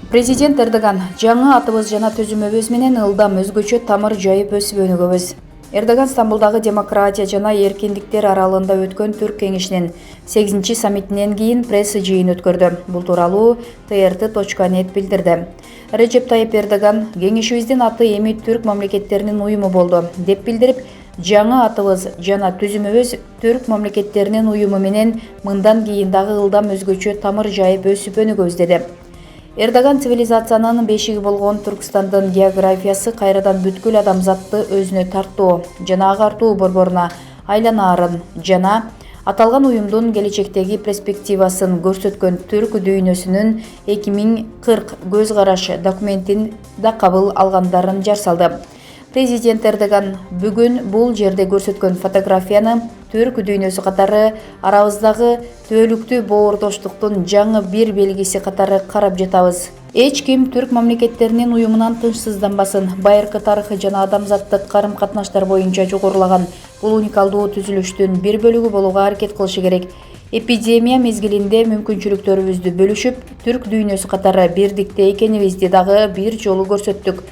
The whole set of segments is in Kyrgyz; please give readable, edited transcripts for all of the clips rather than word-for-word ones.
Президент Эрдоган жаңы атыбыз жана түзүмөбүз менен ылдам өзгөчө тамыр жайып өсүп өнүгөбүз. Эрдоган Стамбулдагы демократия жана эркиндиктер аралыгында өткөн Түрк кеңешинин 8 саммитинен кийин пресс жыйын өткөрдү. Бул тууралуу TRT.net билдирди. Режеп Тайип Эрдоган кеңешибиздин аты эми түрк мамлекеттеринин уюму болду деп билдирип, жаңы атыбыз жана түзүмөбүз түрк мамлекеттеринин уюму менен мындан кийин дагы ылдам өзгөчө тамыр жайып өсүп өнүгөбүз деди. Эрдоган цивилизациянын бешиги болгон Түркстандын географиясы кайрадан бүткүл адамзатты өзүнө тартуу жана агартуу борборуна айланаарын жана аталган уюмдун келечектеги перспективасын көрсөткөн түрк дүйнөсүнүн 2040 көз караш документин да кабыл алгандарын жар салды. Президент Эрдоган бүгүн бул жерде көрсөткөн фотографияны түрк дүйнөсү катары арабыздагы түбөлүктүү боордоштуктун жаңы бир белгиси катары карап жатабыз. Эч ким түрк мамлекеттеринин уюмунан тынчсызданбасын. Байыркы тарыхы жана адамзаттык карым-катнаштар боюнча жогорулаган бул уникалдуу түзүлүштүн бир бөлүгү болууга аракет кылышы керек. Эпидемия мезгилинде мүмкүнчүлүктөрүбүздү бөлүшүп, түрк дүйнөсү катары бирдикте экенибизди дагы бир жолу көрсөттүк.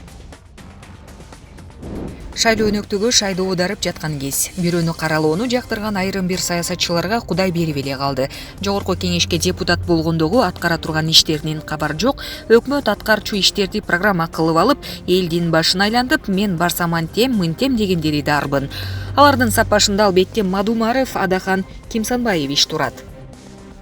Шайлоо өнөктүгү шайды ударып жаткан кез. Бирөөнү каралоону жактырган айрым бир саясатчыларга Кудай берип эле калды. Жогорку кеңешке депутат болгондогу аткара турган иштеринин кабар жок. Өкмөт аткарчу иштерди программа кылып алып, элдин башын айлантып, мен барсам антем, мынтем дегендери дарбын. Алардын сапашында албетте Мадумаров, Адахан Кимсанбаевич турат.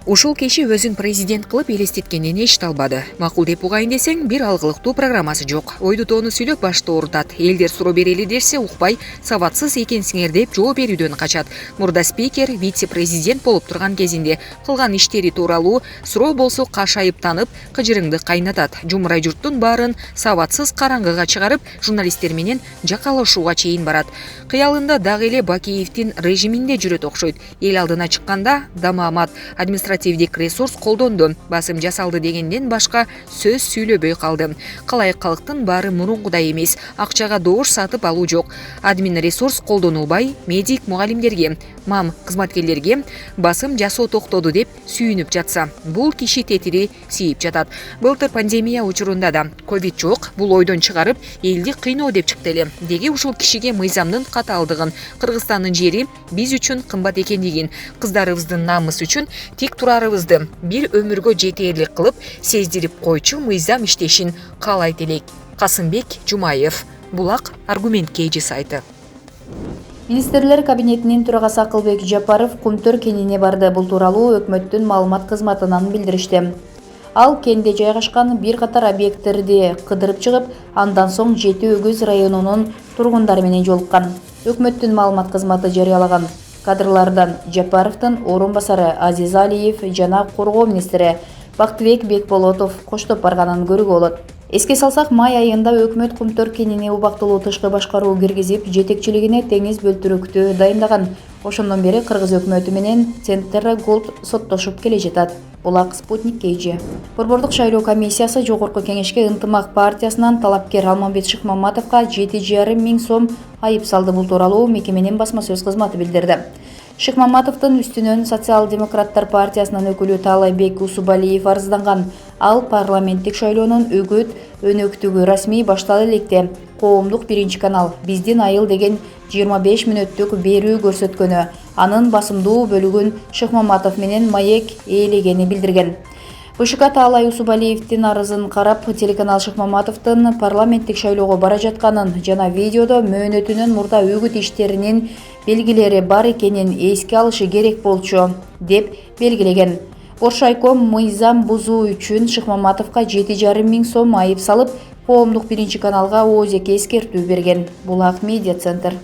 Ушул киши өзүн президент кылып элестеткенин эшите албады. Макул деп угайын десең, бир алгылыктуу программасы жок. Ойду тоону сүйлөп башты оорутат. Элдер суроо берели дерсе, укпай, сабатсыз экенсиңер деп жооп берүүдөн качат. Мурда спикер, вице-президент болуп турган кезинде кылган иштери тууралуу суроо болсо кашайып танып, кыжырыңды кайнатат. Жумурай журттун баарын сабатсыз караңгыга чыгарып, журналисттер менен жакалашууга чейин барат. Кыялында дагы эле Бакиевдин режиминде жүрөт окшойт. Эл алдына чыкканда Дамаамат административдик ресурс колдонду, басым жасалды дегенден башка сөз сүйлөбөй калды. Калайык калктын баары мурункудай эмес, акчага добуш сатып алуу жок. Админ ресурс колдонулбай, медик мугалимдерге, мам кызматкерлерге басым жасоо токтоду деп сүйүнүп жатса, бул киши тетири siiп жатат. Былтыр пандемия учурунда да ковид жок, бул ойдон чыгарып, элди кыйноо деп чыкты эле. Деги ушул кишиге мыйзамдын катаалдыгын, Кыргызстандын жери биз үчүн кымбат экендигин, кыздарыбыздын намысы үчүн тик турарыбызды бир өмүргө жетээрлик кылып сездирип койчу мыйзам иштешин каалайт элек. Касымбек Жумаев, Булак аргумент кейжи сайты. Министрлер кабинетинин төрагасы Акылбек Жапаров Кумтөр кенине барды. Бул тууралуу өкмөттүн маалымат кызматынан билдиришти. Ал кенде жайгашкан бир катар объекттерди кыдырып чыгып, андан соң Жети Өгүз районунун тургундары менен жолуккан. Өкмөттүн маалымат кызматы жарыялаган кадрлардан Жапаровдун орун басары Азиз Алиев жана коргоо министри Бактыбек Бекболотов коштоп барганын көрүүгө болот. Эске салсак, май айында өкмөт Кумтөр кенине убактылуу тышкы башкаруу киргизип, жетекчилигине теңиз бөлтүрөктү дайындаган. Ошондон бери Кыргыз өкмөтү менен Центр Голд соттошуп келе жатат. Булак Спутник кейжи. Борбордук шайлоо комиссиясы жогорку кеңешке Ынтымак партиясынан талапкер Алмамбет Шыкмаматовго 7,5 миң сом айып салды. Бул тууралуу мекеменин басма сөз кызматы билдирди. Шыкмаматовдун үстүнөн Социал-демократтар партиясынын өкүлү Таалайбек Усубалиев арызданган. Ал парламенттик шайлоонун үгүт өнөктүгү расмий баштала электе коомдук биринчи канал «Биздин айыл» деген 25 мүнөттүк берүү көрсөткөнү, анын басымдуу бөлүгүн Шыкмаматов менен маек ээлегени билдирген. БШК Таалай Усубалиевдин арызын карап, телеканал Шыкмаматовдун парламенттик шайлоого бара жатканын жана видеодо мөөнөтүнөн мурда үгүт иштеринин белгилери бар экенин эске алышы керек болчу деп белгилеген. Боршайком мыйзам бузуу үчүн Шыкмаматовго 7,5 миң сом айып салып, коомдук биринчи каналга оозеке эскертүү берген. Булак медиа центр.